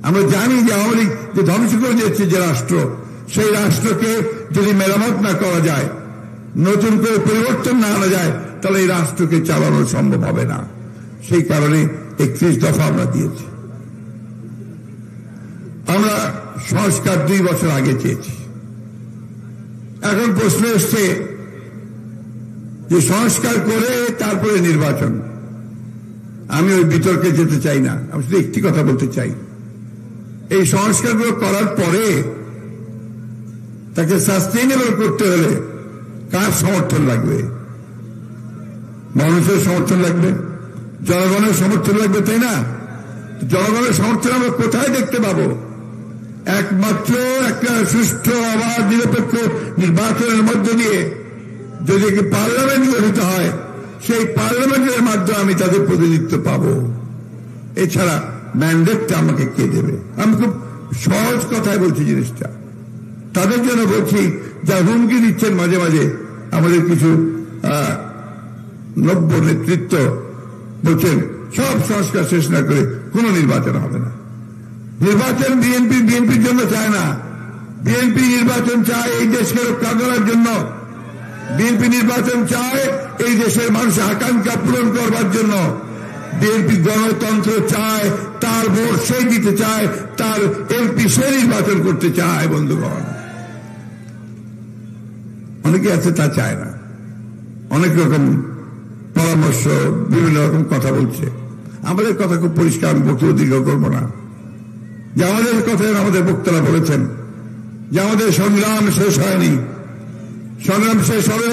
আমরা জানি যে আওয়ামী লীগ যে ধ্বংস করে যাচ্ছে যে রাষ্ট্র, সেই রাষ্ট্রকে যদি মেরামত না করা যায়, নতুন করে পরিবর্তন না আনা যায়, তাহলে এই রাষ্ট্রকে চালানো সম্ভব হবে না। সেই কারণে 31 দফা আমরা দিয়েছি। আমরা সংস্কার 2 বছর আগে চেয়েছি। এখন প্রশ্ন এসছে যে সংস্কার করে তারপরে নির্বাচন। আমি ওই বিতর্কে যেতে চাই না, আমি শুধু একটি কথা বলতে চাই, এই সংস্কারগুলো করার পরে তাকে সাস্টেইনেবল করতে হলে কার সমর্থন লাগবে? মানুষের সমর্থন লাগবে, জনগণের সমর্থন লাগবে, তাই না? জনগণের সমর্থন আমরা কোথায় দেখতে পাবো? একমাত্র একটা সুষ্ঠু অবাধ নিরপেক্ষ নির্বাচনের মধ্য দিয়ে যদি পার্লামেন্ট গঠিত হয়, সেই পার্লামেন্টের মাধ্যমে আমি তাদের প্রতিনিধিত্ব পাবো। এছাড়া ম্যান্ডেটটা আমাকে কে দেবে? আমি খুব সহজ কথায় বলছি জিনিসটা, তাদের জন্য বলছি যা হুমকি দিচ্ছেন মাঝে মাঝে আমাদের কিছু নব্য নেতৃত্ব, বলছেন সব সংস্কার শেষ না করে কোনো নির্বাচন হবে না। নির্বাচন বিএনপির জন্য চায় না। বিএনপি নির্বাচন চায় এই দেশকে রক্ষা করার জন্য। বিএনপি নির্বাচন চায় এই দেশের মানুষের আকাঙ্ক্ষা পূরণ করবার জন্য। বিএনপি গণতন্ত্র চায়, তার ভোট সে দিতে চায়, তার এমপি সে নির্বাচন করতে চায়। বন্ধুগণ, অনেকে আছে তা চায় না, অনেক রকম পরামর্শ, বিভিন্ন রকম কথা বলছে। আমাদের কথা খুব পরিষ্কার, আমি বক্তব্য দীর্ঘ করবো না। যে আমাদের কথায় আমাদের বক্তারা বলেছেন যে আমাদের সংগ্রাম শেষ হয়নি, সংগ্রাম শেষ হবে।